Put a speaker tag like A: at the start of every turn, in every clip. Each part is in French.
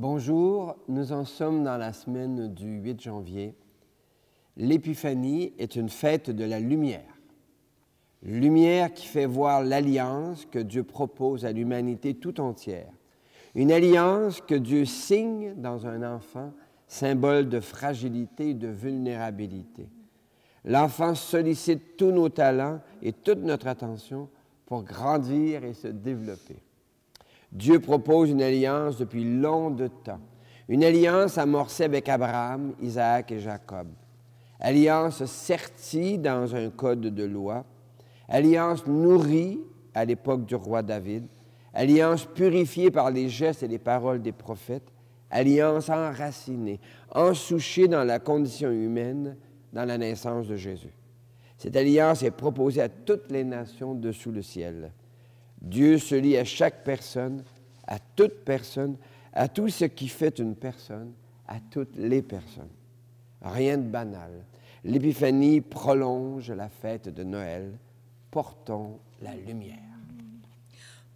A: Bonjour, nous en sommes dans la semaine du 8 janvier. L'Épiphanie est une fête de la lumière. Lumière qui fait voir l'alliance que Dieu propose à l'humanité tout entière. Une alliance que Dieu signe dans un enfant, symbole de fragilité et de vulnérabilité. L'enfant sollicite tous nos talents et toute notre attention pour grandir et se développer. Dieu propose une alliance depuis long de temps. Une alliance amorcée avec Abraham, Isaac et Jacob. Alliance sertie dans un code de loi. Alliance nourrie à l'époque du roi David. Alliance purifiée par les gestes et les paroles des prophètes. Alliance enracinée, ensouchée dans la condition humaine, dans la naissance de Jésus. Cette alliance est proposée à toutes les nations dessous le ciel. Dieu se lie à chaque personne, à toute personne, à tout ce qui fait une personne, à toutes les personnes. Rien de banal. L'Épiphanie prolonge la fête de Noël. Portons la lumière.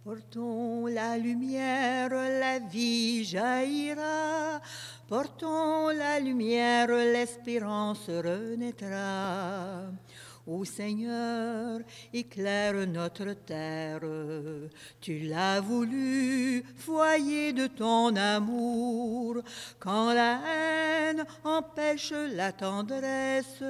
B: Portons la lumière, la vie jaillira. Portons la lumière, l'espérance renaîtra. Ô Seigneur, éclaire notre terre, tu l'as voulu, foyer de ton amour. Quand la haine empêche la tendresse,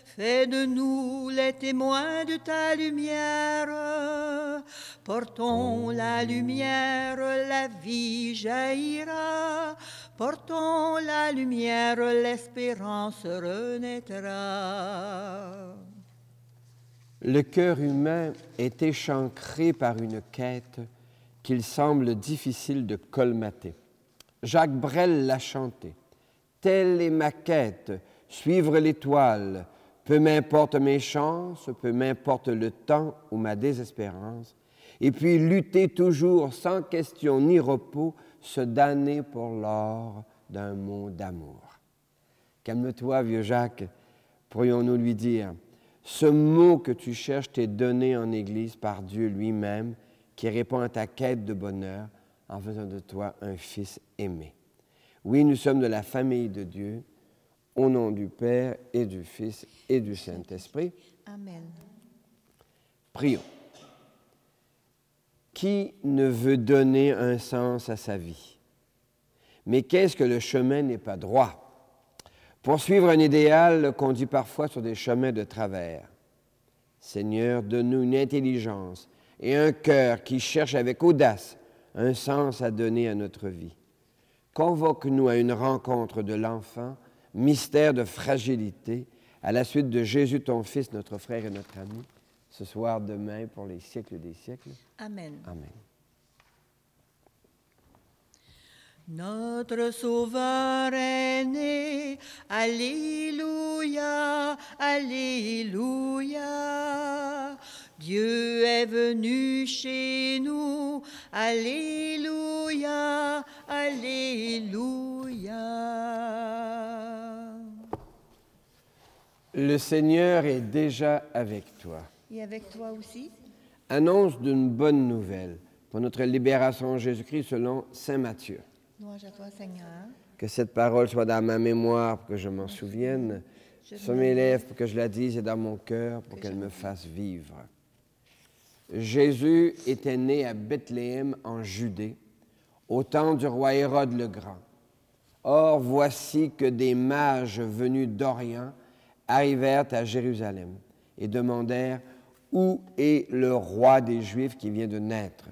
B: fais de nous les témoins de ta lumière. Portons la lumière, la vie jaillira. Portons la lumière, l'espérance renaîtra.
A: Le cœur humain est échancré par une quête qu'il semble difficile de colmater. Jacques Brel l'a chanté. Telle est ma quête, suivre l'étoile. Peu m'importe mes chances, peu m'importe le temps ou ma désespérance. Et puis lutter toujours sans question ni repos, se damner pour l'or d'un mot d'amour. Calme-toi, vieux Jacques, pourrions-nous lui dire. Ce mot que tu cherches t'est donné en Église par Dieu lui-même, qui répond à ta quête de bonheur en faisant de toi un fils aimé. Oui, nous sommes de la famille de Dieu, au nom du Père et du Fils et du Saint-Esprit.
B: Amen.
A: Prions. Qui ne veut donner un sens à sa vie? Mais qu'est-ce que le chemin n'est pas droit? Poursuivre un idéal conduit parfois sur des chemins de travers. Seigneur, donne-nous une intelligence et un cœur qui cherche avec audace un sens à donner à notre vie. Convoque-nous à une rencontre de l'enfant, mystère de fragilité, à la suite de Jésus, ton Fils, notre frère et notre ami, ce soir, demain, pour les siècles des siècles.
B: Amen.
A: Amen.
B: Notre Sauveur est né, Alléluia, Alléluia. Dieu est venu chez nous, Alléluia, Alléluia.
A: Le Seigneur est déjà avec toi.
B: Et avec toi aussi?
A: Annonce d'une bonne nouvelle pour notre libération en Jésus-Christ selon saint Matthieu.
B: Louange à toi, Seigneur.
A: Que cette parole soit dans ma mémoire pour que je m'en souvienne, sur mes lèvres pour que je la dise et dans mon cœur pour qu'elle me fasse vivre. Jésus était né à Bethléem en Judée, au temps du roi Hérode le Grand. Or, voici que des mages venus d'Orient arrivèrent à Jérusalem et demandèrent « Où est le roi des Juifs qui vient de naître?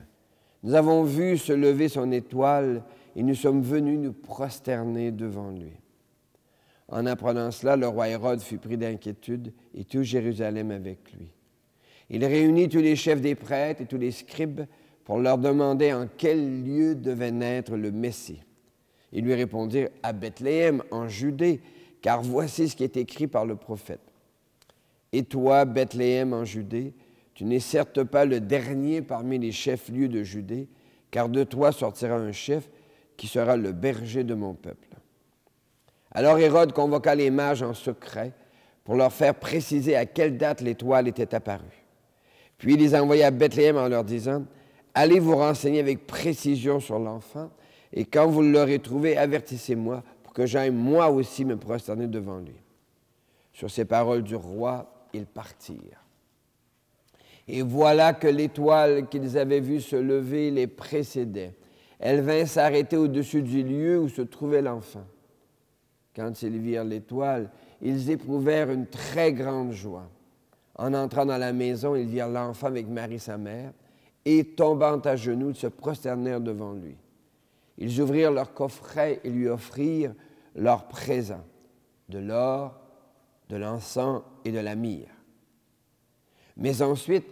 A: Nous avons vu se lever son étoile et nous sommes venus nous prosterner devant lui. » En apprenant cela, le roi Hérode fut pris d'inquiétude et tout Jérusalem avec lui. Il réunit tous les chefs des prêtres et tous les scribes pour leur demander en quel lieu devait naître le Messie. Ils lui répondirent « À Bethléem, en Judée, car voici ce qui est écrit par le prophète. Et toi, Bethléem en Judée, tu n'es certes pas le dernier parmi les chefs-lieux de Judée, car de toi sortira un chef qui sera le berger de mon peuple. » Alors Hérode convoqua les mages en secret pour leur faire préciser à quelle date l'étoile était apparue. Puis il les envoya à Bethléem en leur disant « Allez vous renseigner avec précision sur l'enfant, Et quand vous l'aurez trouvé, avertissez-moi pour que j'aille moi aussi me prosterner devant lui. » Sur ces paroles du roi, ils partirent. Et voilà que l'étoile qu'ils avaient vue se lever les précédait. Elle vint s'arrêter au-dessus du lieu où se trouvait l'enfant. Quand ils virent l'étoile, ils éprouvèrent une très grande joie. En entrant dans la maison, ils virent l'enfant avec Marie sa mère, et tombant à genoux, ils se prosternèrent devant lui. Ils ouvrirent leur coffret et lui offrirent leurs présents, de l'or, de l'encens et de la myrrhe. Mais ensuite,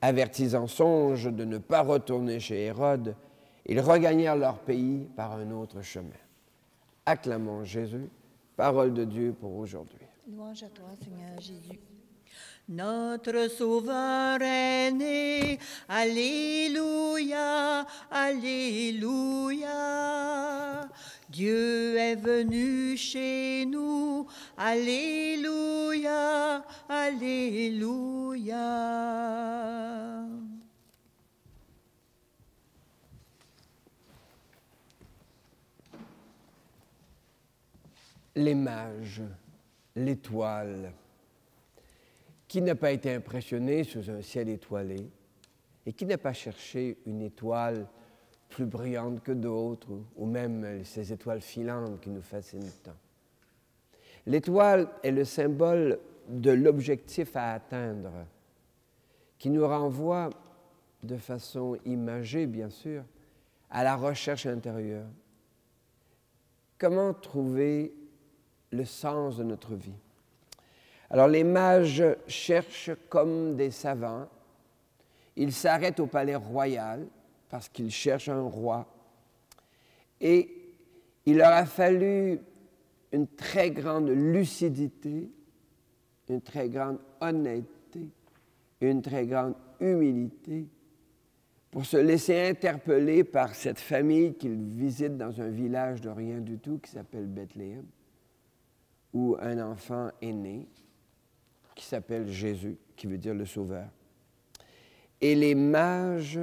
A: avertis en songe de ne pas retourner chez Hérode, ils regagnèrent leur pays par un autre chemin. Acclamons Jésus, parole de Dieu pour aujourd'hui.
B: Louange à toi, Seigneur Jésus. Notre Sauveur est né, Alléluia, Alléluia. Dieu est venu chez nous, Alléluia, Alléluia.
A: Les mages, l'étoile. Qui n'a pas été impressionné sous un ciel étoilé et qui n'a pas cherché une étoile plus brillante que d'autres ou même ces étoiles filantes qui nous fascinent tant? L'étoile est le symbole de l'objectif à atteindre qui nous renvoie de façon imagée, bien sûr, à la recherche intérieure. Comment trouver le sens de notre vie? Alors les mages cherchent comme des savants. Ils s'arrêtent au palais royal parce qu'ils cherchent un roi. Et il leur a fallu une très grande lucidité, une très grande honnêteté, une très grande humilité pour se laisser interpeller par cette famille qu'ils visitent dans un village de rien du tout qui s'appelle Bethléem, où un enfant est né, qui s'appelle Jésus, qui veut dire le Sauveur. Et les mages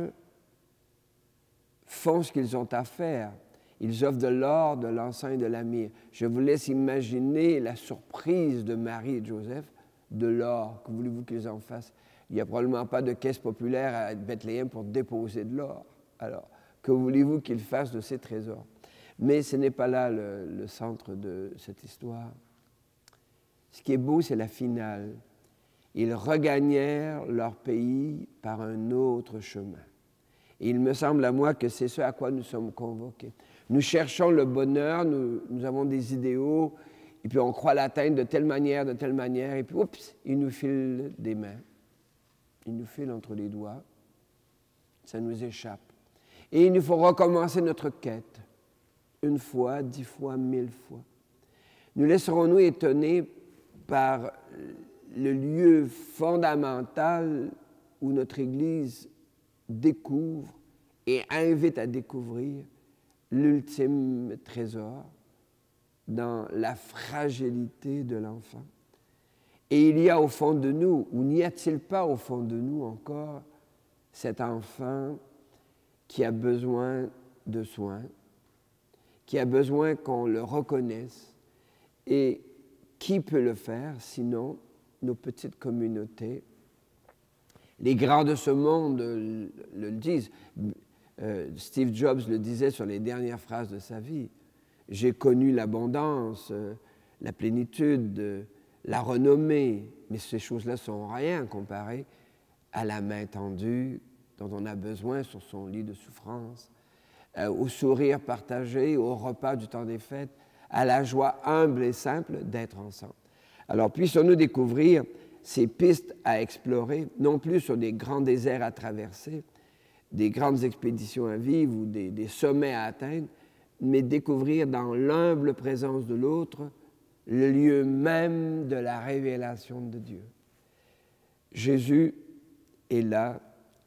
A: font ce qu'ils ont à faire. Ils offrent de l'or, de l'encens et de la myrrhe. Je vous laisse imaginer la surprise de Marie et de Joseph de l'or. Que voulez-vous qu'ils en fassent? Il n'y a probablement pas de caisse populaire à Bethléem pour déposer de l'or. Alors, que voulez-vous qu'ils fassent de ces trésors? Mais ce n'est pas là le centre de cette histoire. Ce qui est beau, c'est la finale. Ils regagnèrent leur pays par un autre chemin. Et il me semble à moi que c'est ce à quoi nous sommes convoqués. Nous cherchons le bonheur, nous avons des idéaux, et puis on croit l'atteindre de telle manière, et puis oups, il nous file des mains. Il nous file entre les doigts. Ça nous échappe. Et il nous faut recommencer notre quête. 1 fois, 10 fois, 1000 fois. Nous laisserons-nous étonner par le lieu fondamental où notre Église découvre et invite à découvrir l'ultime trésor dans la fragilité de l'enfant. Et il y a au fond de nous, ou n'y a-t-il pas au fond de nous encore, cet enfant qui a besoin de soins, qui a besoin qu'on le reconnaisse. Et qui peut le faire, sinon nos petites communautés? Les grands de ce monde le disent. Steve Jobs le disait sur les dernières phrases de sa vie. J'ai connu l'abondance, la plénitude, la renommée, mais ces choses-là sont rien comparées à la main tendue dont on a besoin sur son lit de souffrance, au sourire partagé, au repas du temps des fêtes, à la joie humble et simple d'être ensemble. Alors, puissions-nous découvrir ces pistes à explorer, non plus sur des grands déserts à traverser, des grandes expéditions à vivre ou des sommets à atteindre, mais découvrir dans l'humble présence de l'autre le lieu même de la révélation de Dieu. Jésus est là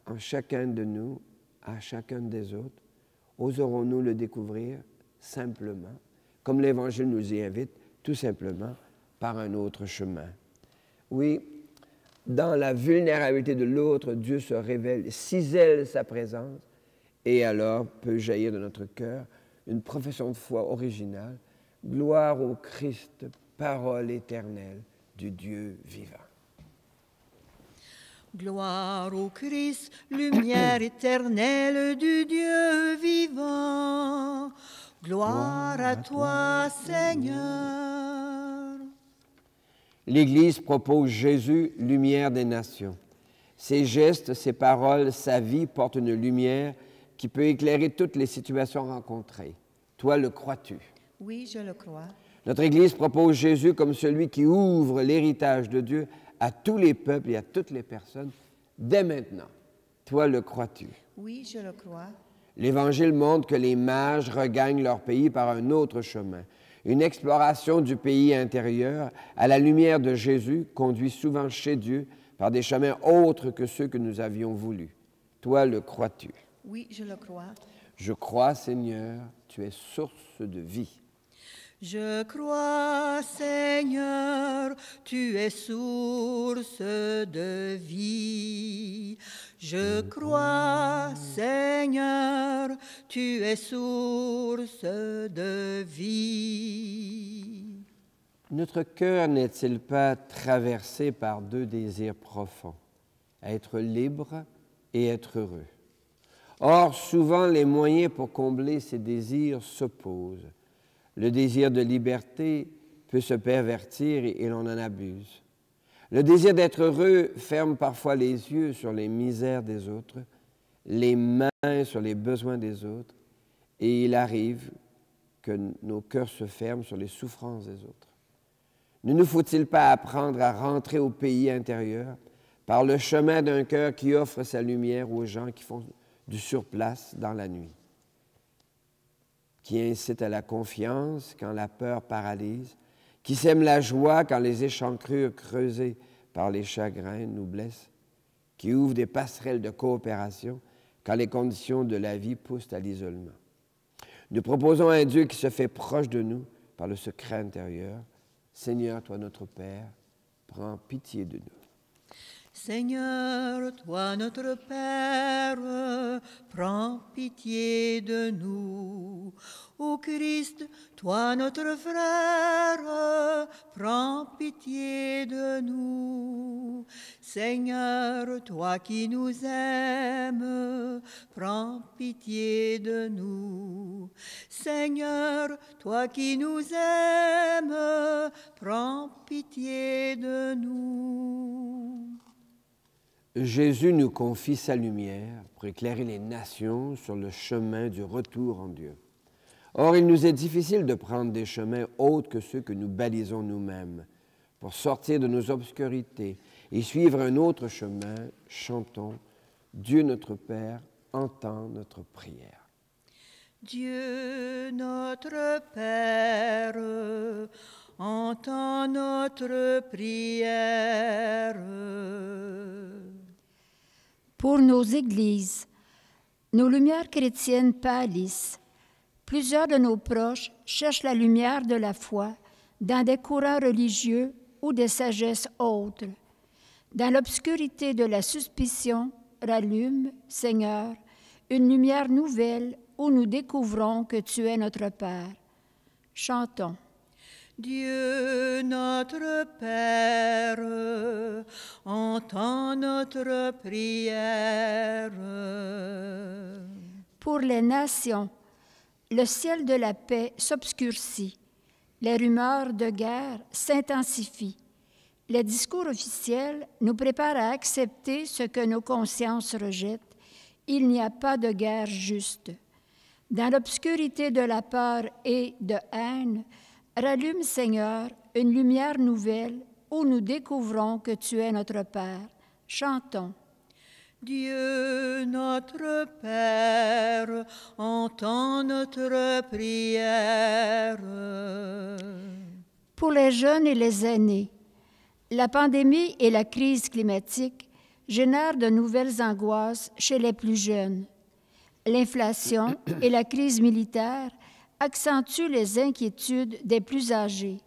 A: en chacun de nous, à chacun des autres. Oserons-nous le découvrir simplement, comme l'Évangile nous y invite, tout simplement par un autre chemin? Oui, dans la vulnérabilité de l'autre, Dieu se révèle, cisèle sa présence, et alors peut jaillir de notre cœur une profession de foi originale. Gloire au Christ, parole éternelle du Dieu vivant.
B: Gloire au Christ, lumière éternelle du Dieu vivant. Gloire à toi, Seigneur.
A: L'Église propose Jésus, lumière des nations. Ses gestes, ses paroles, sa vie portent une lumière qui peut éclairer toutes les situations rencontrées. Toi, le crois-tu?
B: Oui, je le crois.
A: Notre Église propose Jésus comme celui qui ouvre l'héritage de Dieu à tous les peuples et à toutes les personnes dès maintenant. Toi, le crois-tu?
B: Oui, je le crois.
A: L'Évangile montre que les mages regagnent leur pays par un autre chemin. Une exploration du pays intérieur à la lumière de Jésus conduit souvent chez Dieu par des chemins autres que ceux que nous avions voulus. Toi, le crois-tu?
B: Oui, je le crois.
A: Je crois, Seigneur, tu es source de vie.
B: Je crois, Seigneur, tu es source de vie. Je crois, Seigneur, tu es source de vie.
A: Notre cœur n'est-il pas traversé par deux désirs profonds, être libre et être heureux? Or, souvent, les moyens pour combler ces désirs s'opposent. Le désir de liberté peut se pervertir et l'on en abuse. Le désir d'être heureux ferme parfois les yeux sur les misères des autres, les mains sur les besoins des autres, et il arrive que nos cœurs se ferment sur les souffrances des autres. Ne nous faut-il pas apprendre à rentrer au pays intérieur par le chemin d'un cœur qui offre sa lumière aux gens qui font du surplace dans la nuit, qui incite à la confiance quand la peur paralyse, qui sème la joie quand les échancrures creusées par les chagrins nous blessent, qui ouvre des passerelles de coopération quand les conditions de la vie poussent à l'isolement. Nous proposons un Dieu qui se fait proche de nous par le secret intérieur. Seigneur, toi notre Père, prends pitié de nous.
B: Seigneur, toi notre Père, prends pitié de nous. Ô Christ, toi notre frère, prends pitié de nous. Seigneur, toi qui nous aimes, prends pitié de nous. Seigneur, toi qui nous aimes, prends pitié de nous.
A: Jésus nous confie sa lumière pour éclairer les nations sur le chemin du retour en Dieu. Or, il nous est difficile de prendre des chemins autres que ceux que nous balisons nous-mêmes. Pour sortir de nos obscurités et suivre un autre chemin, chantons « Dieu notre Père, entends notre prière ».
B: Dieu notre Père, entends notre prière.
C: Pour nos églises, nos lumières chrétiennes pâlissent. Plusieurs de nos proches cherchent la lumière de la foi dans des courants religieux ou des sagesses autres. Dans l'obscurité de la suspicion, rallume, Seigneur, une lumière nouvelle où nous découvrons que tu es notre Père. Chantons.
B: Dieu notre Père, entends notre prière.
C: Pour les nations, le ciel de la paix s'obscurcit. Les rumeurs de guerre s'intensifient. Les discours officiels nous préparent à accepter ce que nos consciences rejettent. Il n'y a pas de guerre juste. Dans l'obscurité de la peur et de haine, rallume, Seigneur, une lumière nouvelle où nous découvrons que tu es notre Père. Chantons.
B: Dieu notre Père, entends notre prière.
C: Pour les jeunes et les aînés, la pandémie et la crise climatique génèrent de nouvelles angoisses chez les plus jeunes. L'inflation et la crise militaire accentuent les inquiétudes des plus âgés.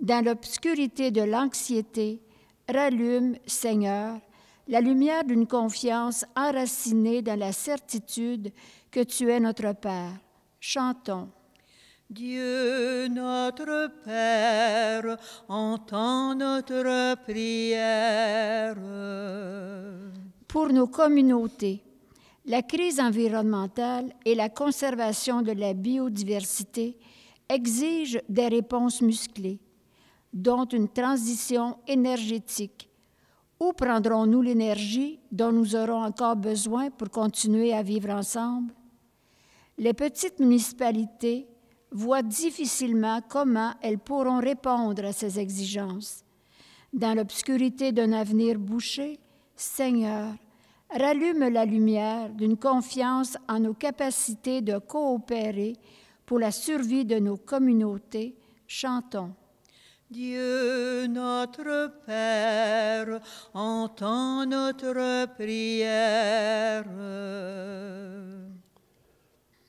C: Dans l'obscurité de l'anxiété, rallume, Seigneur, la lumière d'une confiance enracinée dans la certitude que tu es notre Père. Chantons.
B: Dieu notre Père, entends notre prière.
C: Pour nos communautés, la crise environnementale et la conservation de la biodiversité exigent des réponses musclées, dont une transition énergétique. Où prendrons-nous l'énergie dont nous aurons encore besoin pour continuer à vivre ensemble? Les petites municipalités voient difficilement comment elles pourront répondre à ces exigences. Dans l'obscurité d'un avenir bouché, Seigneur, rallume la lumière d'une confiance en nos capacités de coopérer pour la survie de nos communautés. Chantons.
B: Dieu notre Père, entends notre prière.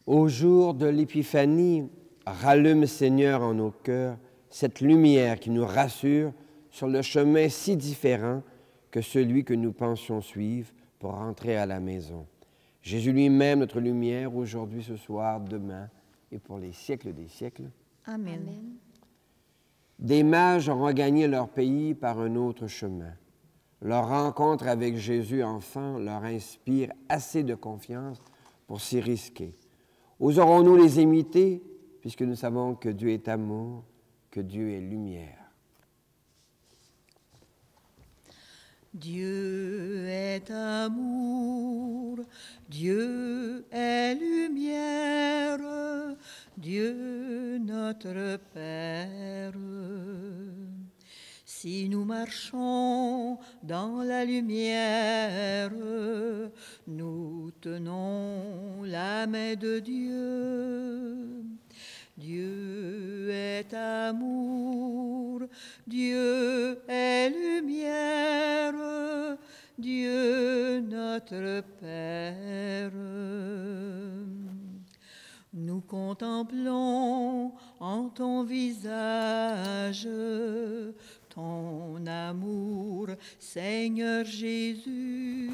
A: Au jour de l'Épiphanie, rallume, Seigneur, en nos cœurs cette lumière qui nous rassure sur le chemin si différent que celui que nous pensions suivre pour rentrer à la maison. Jésus lui-même, notre lumière, aujourd'hui, ce soir, demain et pour les siècles des siècles.
B: Amen.
C: Amen.
A: Des mages ont regagné leur pays par un autre chemin. Leur rencontre avec Jésus enfant leur inspire assez de confiance pour s'y risquer. Oserons-nous les imiter, puisque nous savons que Dieu est amour, que Dieu est lumière?
B: Dieu est amour, Dieu est lumière, Dieu notre Père. Si nous marchons dans la lumière, nous tenons la main de Dieu. Dieu est amour, Dieu est lumière, Dieu notre Père. Nous contemplons en ton visage ton amour, Seigneur Jésus.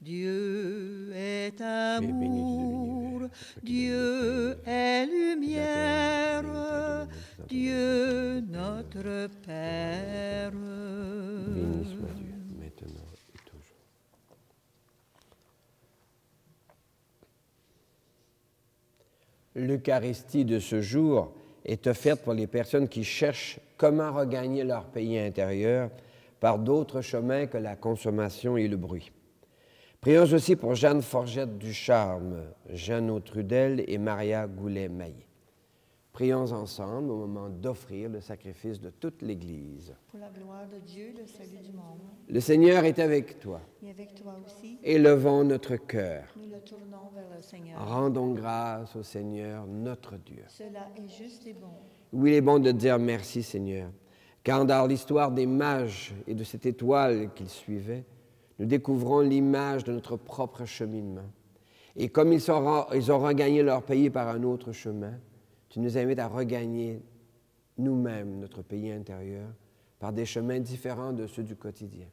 B: Dieu est amour, Dieu est lumière, Dieu notre Père.
A: Béni soit Dieu, maintenant et toujours. L'Eucharistie de ce jour est offerte pour les personnes qui cherchent comment regagner leur pays intérieur par d'autres chemins que la consommation et le bruit. Prions aussi pour Jeanne Forgette Ducharme, Jeanne Autrudel et Maria Goulet-Maillet. Prions ensemble au moment d'offrir le sacrifice de toute l'Église.
B: Pour la gloire de Dieu, le salut du monde.
A: Le Seigneur est avec toi.
B: Et avec toi aussi,
A: Élevons notre cœur.
B: nous le tournons vers le Seigneur.
A: Rendons grâce au Seigneur, notre Dieu.
B: Cela est juste et bon.
A: Oui, il est bon de dire merci, Seigneur, car dans l'histoire des mages et de cette étoile qu'ils suivaient, nous découvrons l'image de notre propre cheminement. Et comme ils ont regagné leur pays par un autre chemin, tu nous invites à regagner nous-mêmes notre pays intérieur par des chemins différents de ceux du quotidien.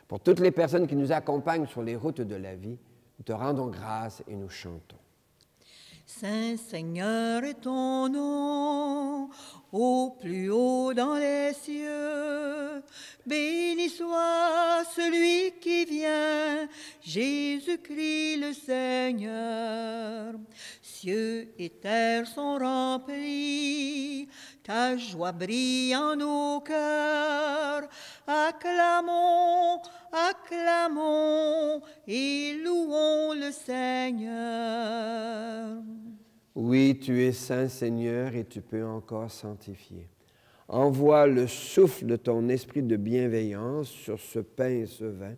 A: Pour toutes les personnes qui nous accompagnent sur les routes de la vie, nous te rendons grâce et nous chantons.
B: Saint Seigneur est ton nom, au plus haut dans les cieux. Béni soit celui qui vient, Jésus-Christ le Seigneur. Cieux et terre sont remplis, ta joie brille en nos cœurs. Acclamons, acclamons et louons le Seigneur.
A: Oui, tu es saint, Seigneur, et tu peux encore sanctifier. Envoie le souffle de ton esprit de bienveillance sur ce pain et ce vin,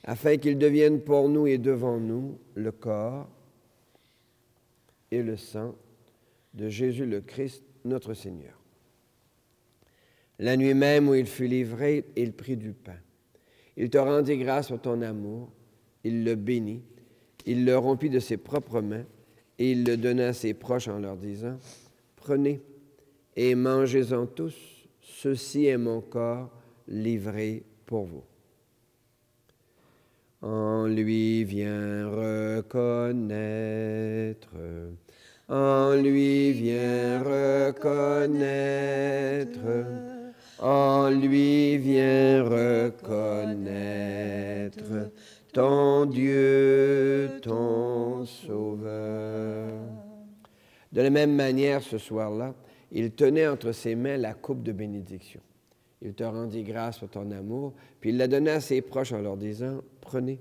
A: afin qu'ils deviennent pour nous et devant nous le corps et le sang de Jésus le Christ, notre Seigneur. La nuit même où il fut livré, il prit du pain. Il te rendit grâce pour ton amour, il le bénit, il le rompit de ses propres mains, et il le donna à ses proches en leur disant, « Prenez et mangez-en tous, ceci est mon corps livré pour vous. » On lui vient reconnaître en lui viens reconnaître, en lui viens reconnaître ton Dieu, ton Sauveur. De la même manière, ce soir-là, il tenait entre ses mains la coupe de bénédiction. Il te rendit grâce pour ton amour, puis il la donna à ses proches en leur disant, « Prenez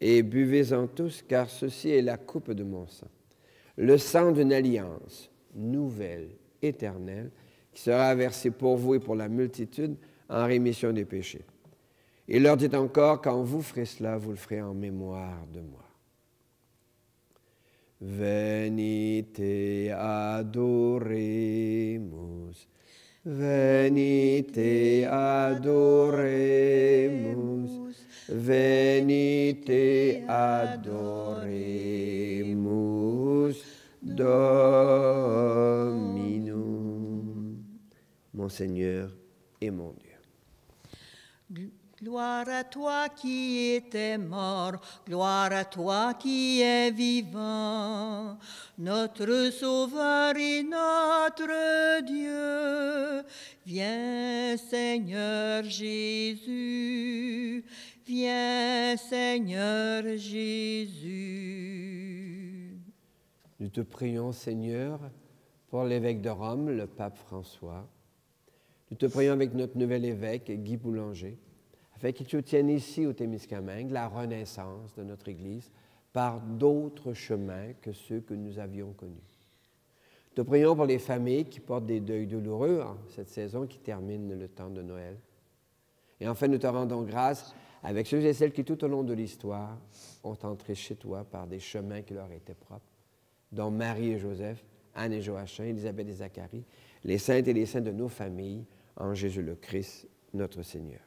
A: et buvez-en tous, car ceci est la coupe de mon sang, le sang d'une alliance nouvelle, éternelle, qui sera versé pour vous et pour la multitude en rémission des péchés. » Il leur dit encore, « Quand vous ferez cela, vous le ferez en mémoire de moi. » Venite adoremus, venite adoremus, venite adoremus Dominum. Mon Seigneur et mon Dieu.
B: Gloire à toi qui étais mort, gloire à toi qui es vivant, notre Sauveur et notre Dieu. Viens Seigneur Jésus, viens Seigneur Jésus.
A: Nous te prions Seigneur pour l'évêque de Rome, le pape François. Nous te prions avec notre nouvel évêque Guy Boulanger, afin qu'il soutienne ici au Témiscamingue la renaissance de notre Église par d'autres chemins que ceux que nous avions connus. Nous te prions pour les familles qui portent des deuils douloureux en cette saison qui termine le temps de Noël. Et enfin, nous te rendons grâce avec ceux et celles qui, tout au long de l'histoire, ont entré chez toi par des chemins qui leur étaient propres, dont Marie et Joseph, Anne et Joachim, Élisabeth et Zacharie, les saintes et les saints de nos familles, en Jésus le Christ, notre Seigneur.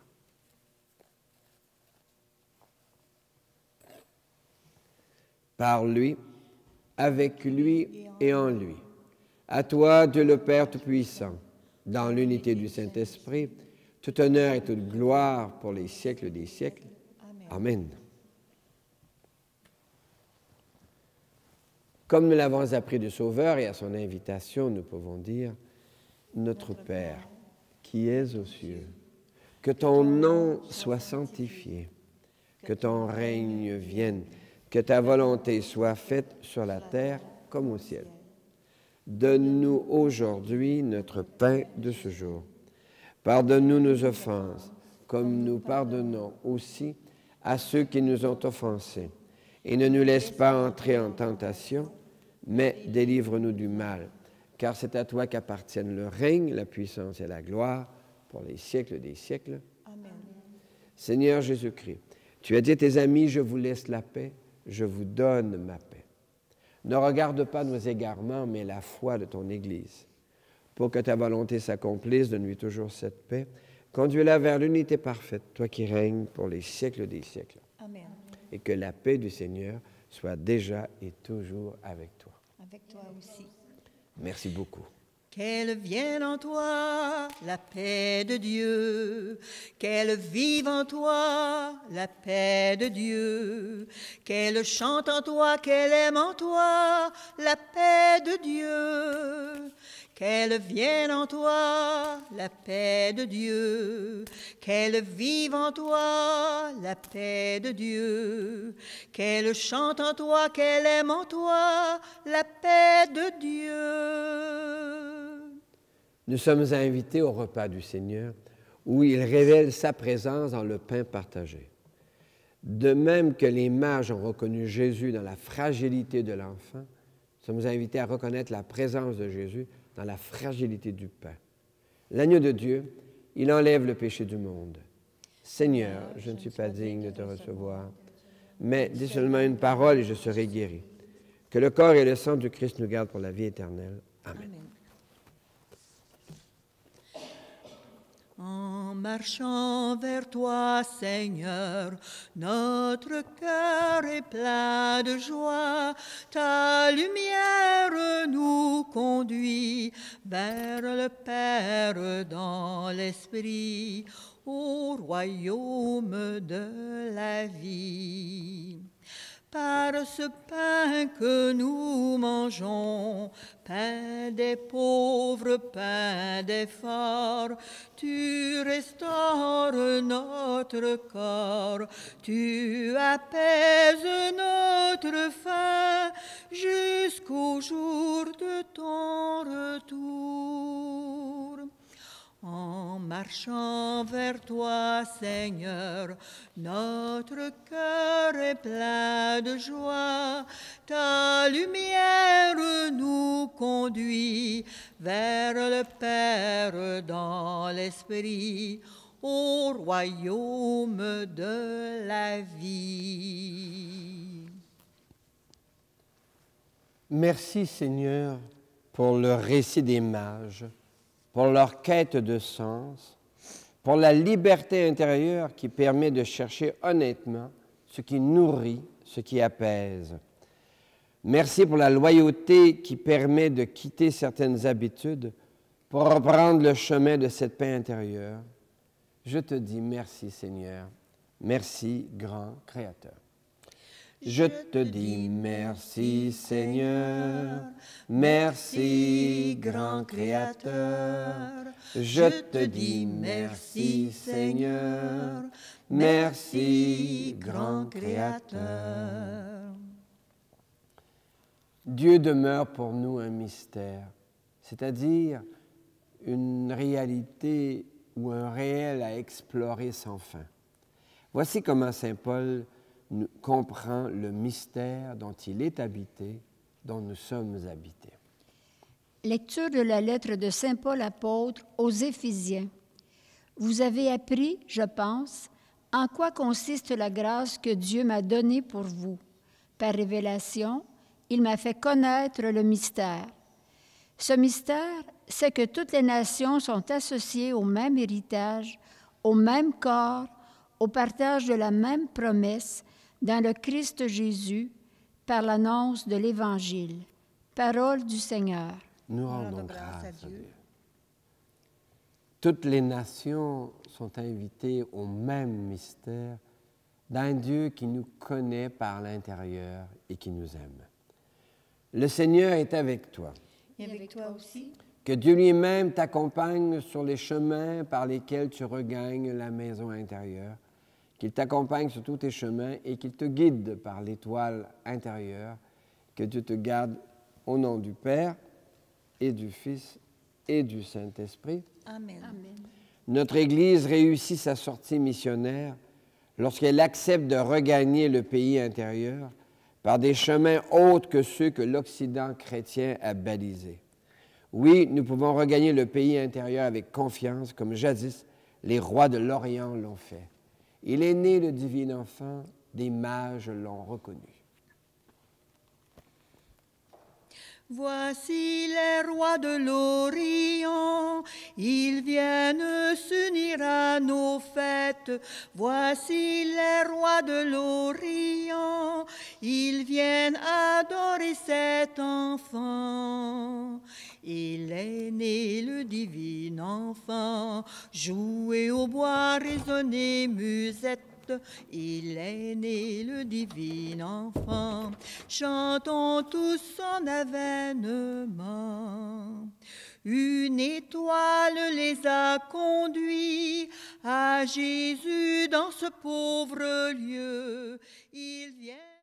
A: Par lui, avec lui et en lui. À toi, Dieu le Père Tout-Puissant, dans l'unité du Saint-Esprit, tout honneur et toute gloire pour les siècles des siècles. Amen. Comme nous l'avons appris du Sauveur et à son invitation, nous pouvons dire « Notre Père, qui es aux cieux, que ton nom soit sanctifié, que ton règne vienne, que ta volonté soit faite sur la terre comme au ciel. Donne-nous aujourd'hui notre pain de ce jour. Pardonne-nous nos offenses, comme nous pardonnons aussi à ceux qui nous ont offensés. Et ne nous laisse pas entrer en tentation, mais délivre-nous du mal. Car c'est à toi qu'appartiennent le règne, la puissance et la gloire pour les siècles des siècles.
B: Amen.
A: Seigneur Jésus-Christ, tu as dit à tes amis, je vous laisse la paix, je vous donne ma paix. Ne regarde pas nos égarements, mais la foi de ton Église. Pour que ta volonté s'accomplisse, donne-lui toujours cette paix. Conduis-la vers l'unité parfaite, toi qui règnes pour les siècles des siècles.
B: Amen.
A: Et que la paix du Seigneur soit déjà et toujours avec toi.
B: Avec toi aussi.
A: Merci beaucoup.
B: Qu'elle vienne en toi la paix de Dieu, qu'elle vive en toi la paix de Dieu, qu'elle chante en toi, qu'elle aime en toi la paix de Dieu. Qu'elle vienne en toi la paix de Dieu, qu'elle vive en toi la paix de Dieu, qu'elle chante en toi, qu'elle aime en toi la paix de Dieu.
A: Nous sommes invités au repas du Seigneur où il révèle sa présence dans le pain partagé. De même que les mages ont reconnu Jésus dans la fragilité de l'enfant, nous sommes invités à reconnaître la présence de Jésus dans la fragilité du pain. L'agneau de Dieu, il enlève le péché du monde. Seigneur, je ne suis pas digne de te recevoir, mais dis seulement une parole et je serai guéri. Que le corps et le sang du Christ nous gardent pour la vie éternelle. Amen.
B: En marchant vers toi, Seigneur, notre cœur est plein de joie. Ta lumière nous conduit vers le Père dans l'Esprit, au royaume de la vie. par ce pain que nous mangeons, pain des pauvres, pain des forts, tu restaures notre corps, tu apaises notre faim jusqu'au jour de ton retour. En marchant vers toi, Seigneur, notre cœur est plein de joie. Ta lumière nous conduit vers le Père dans l'Esprit, au royaume de la vie.
A: Merci, Seigneur, pour le récit des mages, pour leur quête de sens, pour la liberté intérieure qui permet de chercher honnêtement ce qui nourrit, ce qui apaise. Merci pour la loyauté qui permet de quitter certaines habitudes pour reprendre le chemin de cette paix intérieure. Je te dis merci, Seigneur. Merci, grand Créateur. Je te dis merci, Seigneur, merci, grand Créateur. Je te dis merci, Seigneur, merci, grand Créateur. Dieu demeure pour nous un mystère, c'est-à-dire une réalité ou un réel à explorer sans fin. Voici comment saint Paul comprend le mystère dont il est habité, dont nous sommes habités.
C: Lecture de la lettre de saint Paul apôtre aux Éphésiens. Vous avez appris, je pense, en quoi consiste la grâce que Dieu m'a donnée pour vous. Par révélation, il m'a fait connaître le mystère. Ce mystère, c'est que toutes les nations sont associées au même héritage, au même corps, au partage de la même promesse, dans le Christ Jésus, par l'annonce de l'Évangile. Parole du Seigneur.
A: Nous rendons grâce à Dieu. Toutes les nations sont invitées au même mystère d'un Dieu qui nous connaît par l'intérieur et qui nous aime. Le Seigneur est avec toi.
B: Et avec toi aussi.
A: Que Dieu lui-même t'accompagne sur les chemins par lesquels tu regagnes la maison intérieure, qu'il t'accompagne sur tous tes chemins et qu'il te guide par l'étoile intérieure, que Dieu te garde au nom du Père et du Fils et du Saint-Esprit.
B: Amen.
C: Amen.
A: Notre Église réussit sa sortie missionnaire lorsqu'elle accepte de regagner le pays intérieur par des chemins autres que ceux que l'Occident chrétien a balisés. Oui, nous pouvons regagner le pays intérieur avec confiance, comme jadis les rois de l'Orient l'ont fait. Il est né le divin enfant, des mages l'ont reconnu.
B: Voici les rois de l'Orient, ils viennent s'unir à nos fêtes. Voici les rois de l'Orient, ils viennent adorer cet enfant. Il est né le divin enfant, jouez au bois, résonnez musette. Il est né le divin enfant, chantons tous son avènement. Une étoile les a conduits à Jésus dans ce pauvre lieu. Il vient